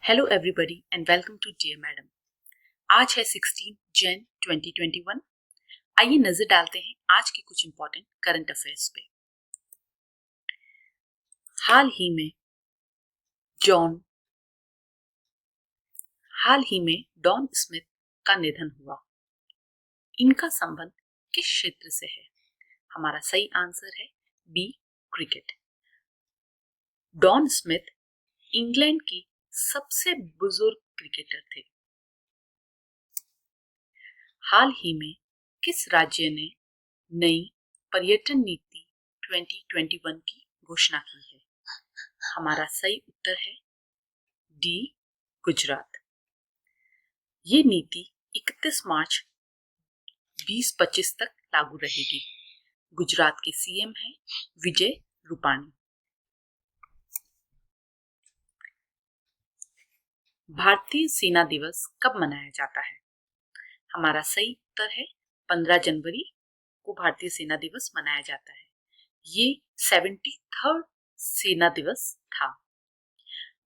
Hello everybody and welcome to dear madam. आज है 16 जन 2021। आइए नजर डालते हैं आज के कुछ इंपॉर्टेंट करंट अफेयर्स पे। हाल ही में डॉन स्मिथ का निधन हुआ। इनका संबंध किस क्षेत्र से है? हमारा सही आंसर है B, cricket. Don Smith England की सबसे बुजुर्ग क्रिकेटर थे। हाल ही में किस राज्य ने नई पर्यटन नीति 2021 की घोषणा की है? हमारा सही उत्तर है डी, गुजरात। ये नीति 31 मार्च 2025 तक लागू रहेगी। गुजरात के सीएम हैं विजय रूपाणी। भारतीय सेना दिवस कब मनाया जाता है? हमारा सही उत्तर है 15 जनवरी को भारतीय सेना दिवस मनाया जाता है। ये 73rd सेना दिवस था।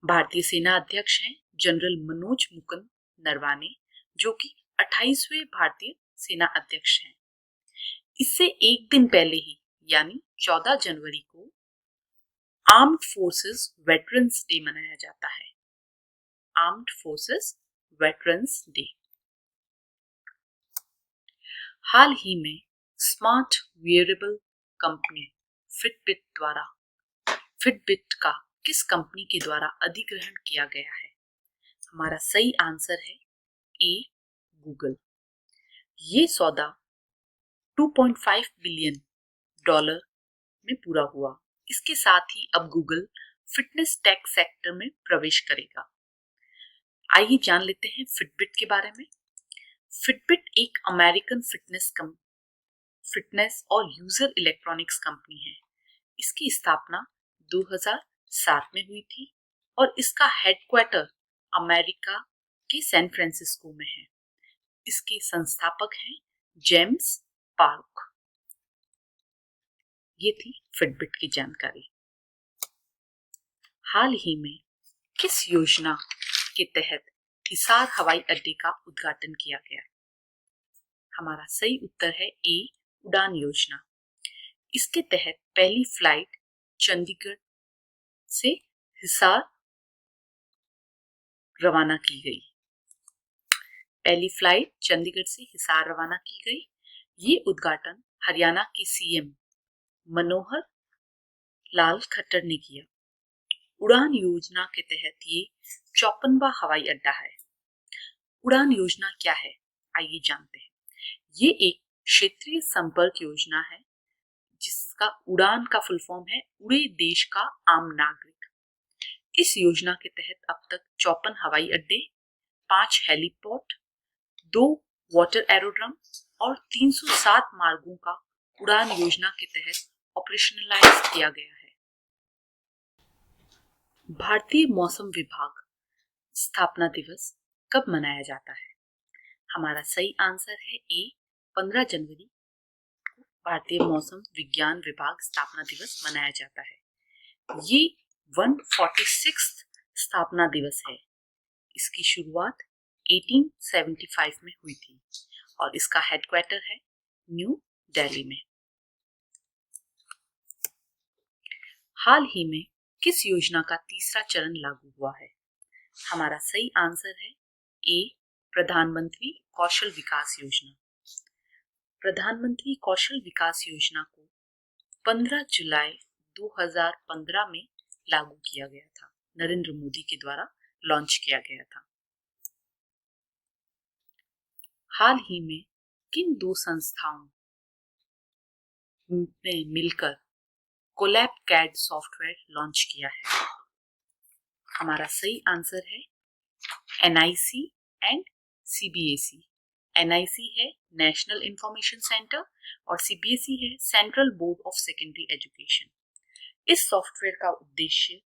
भारतीय सेना अध्यक्ष हैं जनरल मनोज मुकुंद नरवाने, जो कि 28वें भारतीय सेना अध्यक्ष हैं। इससे एक दिन पहले ही यानी 14 जनवरी को आर्म्ड फोर्सेस वेटरन्स डे मनाया जाता है। Armed forces veterans day. हाल ही में स्मार्ट वियरेबल कंपनी फिटबिट का किस कंपनी के द्वारा अधिग्रहण किया गया है? हमारा सही आंसर है ए, गूगल। ये सौदा $2.5 बिलियन में पूरा हुआ। इसके साथ ही अब गूगल फिटनेस टेक सेक्टर में प्रवेश करेगा। आइए जान लेते हैं फिटबिट के बारे में। फिटबिट एक अमेरिकन फिटनेस और यूजर इलेक्ट्रॉनिक्स कंपनी है। इसकी स्थापना 2007 में हुई थी और इसका हेडक्वार्टर अमेरिका के सैन फ्रांसिस्को में है। इसके संस्थापक हैं जेम्स पार्क। ये थी फिटबिट की जानकारी। हाल ही में किस योजना के तहत हिसार हवाई अड्डे का उद्घाटन किया गया? हमारा सही उत्तर है ए, उड़ान योजना। इसके तहत पहली फ्लाइट चंडीगढ़ से हिसार रवाना की गई। पहली फ्लाइट चंडीगढ़ से हिसार रवाना की गई। ये उद्घाटन हरियाणा के सीएम मनोहर लाल खट्टर ने किया। उड़ान योजना के तहत ये 54वां हवाई अड्डा है। उड़ान योजना क्या है, आइए जानते हैं। ये एक क्षेत्रीय संपर्क योजना है जिसका उड़ान का फुल फॉर्म है उड़े देश का आम नागरिक। इस योजना के तहत अब तक 54 हवाई अड्डे, 5 हेलीपोर्ट, 2 वाटर एरोड्रम और 307 मार्गों का उड़ान योजना के तहत ऑपरेशनलाइज किया गया है। भारतीय मौसम विभाग स्थापना दिवस कब मनाया जाता है? हमारा सही आंसर है ए, 15 जनवरी को भारतीय मौसम विज्ञान विभाग स्थापना दिवस मनाया जाता है। ये 146th स्थापना दिवस है। इसकी शुरुआत 1875 में हुई थी और इसका हेडक्वार्टर है न्यू दिल्ली में। हाल ही में किस योजना का तीसरा चरण लागू हुआ है? हमारा सही आंसर है ए, प्रधानमंत्री कौशल विकास योजना। प्रधानमंत्री कौशल विकास योजना को 15 जुलाई 2015 में लागू किया गया था। नरेंद्र मोदी के द्वारा लॉन्च किया गया था। हाल ही में किन दो संस्थाओं ने मिलकर कोलैब कैड सॉफ्टवेयर लॉन्च किया है? हमारा सही आंसर है एनआईसी एंड सीबीएसई। एनआईसी है नेशनल इंफॉर्मेशन सेंटर और सीबीएसई है central board of secondary education. इस सॉफ्टवेयर का उद्देश्य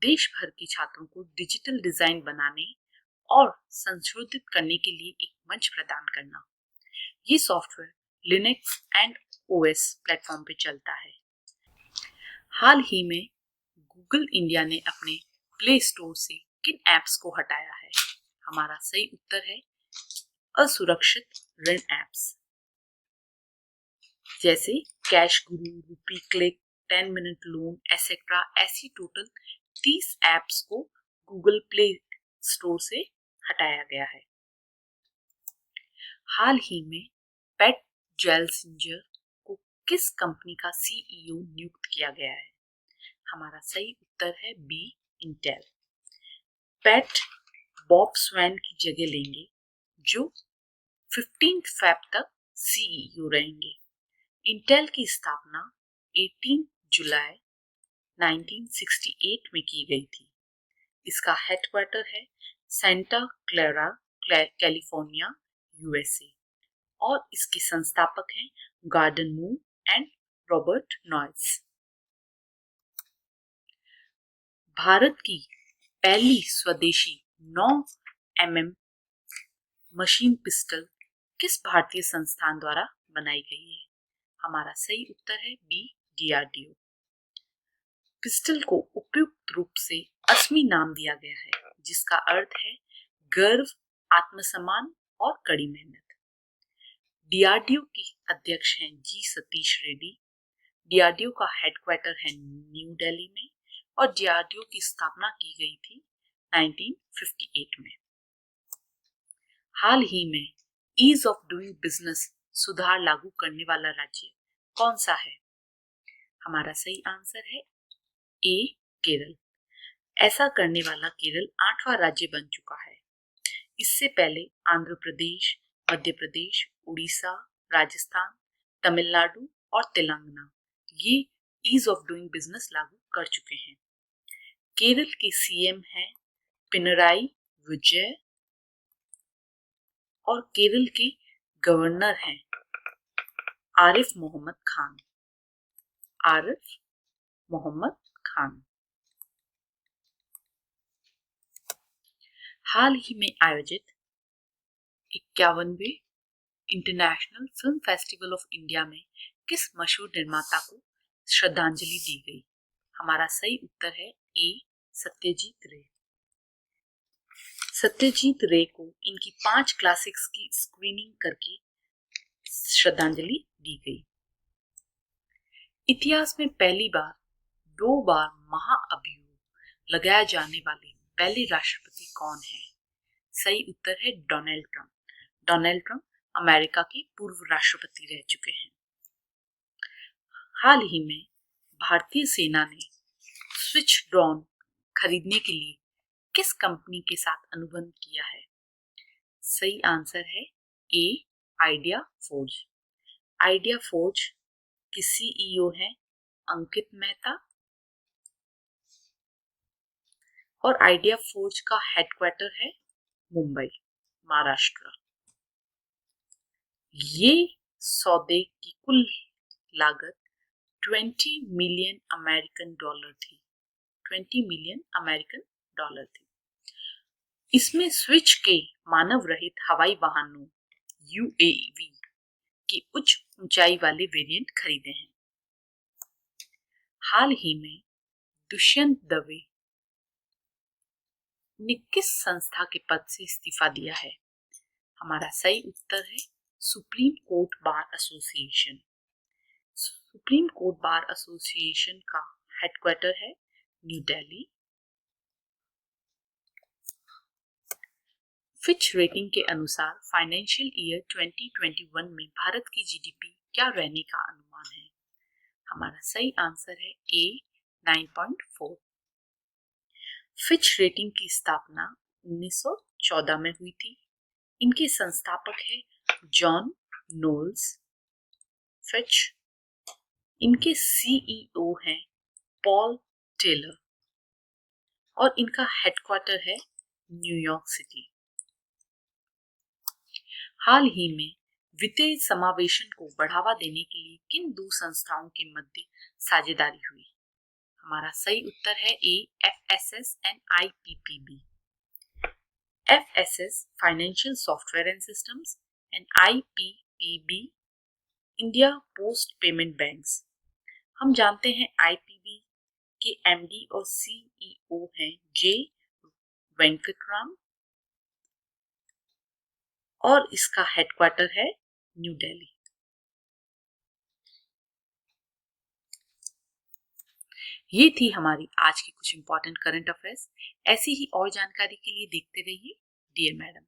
देश भर के छात्रों को डिजिटल डिजाइन बनाने और संशोधित करने के लिए एक मंच प्रदान करना। ये software Linux and OS platform पे चलता है। हाल ही में गूगल इंडिया ने अपने प्ले स्टोर से किन एप्स को हटाया है? हमारा सही उत्तर है असुरक्षित ऋण एप्स जैसे कैश गुरु, रूपी क्लिक, 10 मिनट लोन एसेट्रा। ऐसी टोटल 30 एप्स को गूगल प्ले स्टोर से हटाया गया है। हाल ही में पैट जेलसिंजर को किस कंपनी का सीईओ नियुक्त किया गया है? हमारा सही उत्तर है B, Intel. Pat Bob Swan की जगह लेंगे जो 15 फैब तक सीईओ रहेंगे। इंटेल की स्थापना 18 जुलाई 1968 में की गई थी। इसका हेडक्वार्टर है सेंटा क्लेरा, कैलिफोर्निया, यूएसए और इसके संस्थापक हैं Gordon Moore and Robert Noyce. Bharat की पहली स्वदेशी 9 mm मशीन पिस्टल किस भारतीय संस्थान द्वारा बनाई गई है? हमारा सही उत्तर है बी, डीआरडीओ। पिस्टल को उपयुक्त रूप से असमी नाम दिया गया है जिसका अर्थ है गर्व, आत्मसम्मान और कड़ी मेहनत। डीआरडीओ के अध्यक्ष हैं जी सतीश रेड्डी। डीआरडीओ का हेडक्वार्टर है न्यू दिल्ली में और डीआरडीओ की स्थापना की गई थी 1958 में। हाल ही में ईज ऑफ डूइंग बिजनेस सुधार लागू करने वाला राज्य कौन सा है? हमारा सही आंसर है ए, केरल। ऐसा करने वाला केरल 8वां राज्य बन चुका है। इससे पहले आंध्र प्रदेश, मध्य प्रदेश, उड़ीसा, राजस्थान, तमिलनाडु और तेलंगाना ये ईज ऑफ डूइंग बिजनेस लागू कर चुके हैं। केरल के सीएम हैं पिनराई विजय और केरल के गवर्नर हैं आरिफ मोहम्मद खान। आरिफ मोहम्मद खान। हाल ही में आयोजित 51वें international film festival of India में किस मशहूर निर्माता को श्रद्धांजलि दी गई? हमारा सही उत्तर है ए, सत्यजीत रे। सत्यजीत रे को इनकी 5 क्लासिक्स की स्क्रीनिंग करके श्रद्धांजलि दी गई। इतिहास में पहली बार 2 बार महाअभियोग लगाया जाने वाले पहले राष्ट्रपति कौन है? सही उत्तर है Donald Trump. Donald Trump America के पूर्व राष्ट्रपति रह चुके हैं। हाल ही में भारतीय सेना ने स्विच ड्रोन खरीदने के लिए किस कंपनी के साथ अनुबंध किया है? सही आंसर है ए, आइडिया फोर्ज। आइडिया फोर्ज के सीईओ हैं अंकित मेहता और आइडिया फोर्ज का हेडक्वार्टर है मुंबई, महाराष्ट्र। ये सौदे की कुल लागत 20 मिलियन अमेरिकन डॉलर थी। 20 मिलियन अमेरिकन डॉलर थी। इसमें स्विच के मानव रहित हवाई वाहनों यूएवी के उच्च ऊंचाई वाले वेरिएंट खरीदे हैं। हाल ही में दुष्यंत दवे ने किस संस्था के पद से इस्तीफा दिया है? हमारा सही उत्तर है supreme court bar association. Supreme court bar association का हेडक्वार्टर है न्यू दिल्ली। फिच रेटिंग के अनुसार फाइनेंशियल ईयर 2021 में भारत की जीडीपी क्या रहने का अनुमान है? हमारा सही आंसर है ए, 9.4। फिच रेटिंग की स्थापना 1914 में हुई थी। इनके संस्थापक है जॉन नोल्स फिच। इनके सीईओ हैं पॉल टेलर और इनका हेडक्वार्टर है न्यूयॉर्क सिटी। हाल ही में वित्तीय समावेशन को बढ़ावा देने के लिए किन 2 संस्थाओं के मध्य साझेदारी हुई? हमारा सही उत्तर है A, FSS and IPPB. FSS financial software and systems and IPPB India post payment banks. हम जानते हैं आईपीबी के एमडी और सीईओ हैं जे वेंकटराम और इसका हेडक्वार्टर है न्यू दिल्ली। ये थी हमारी आज की कुछ इंपॉर्टेंट करंट अफेयर्स। ऐसी ही और जानकारी के लिए देखते रहिए डियर मैडम।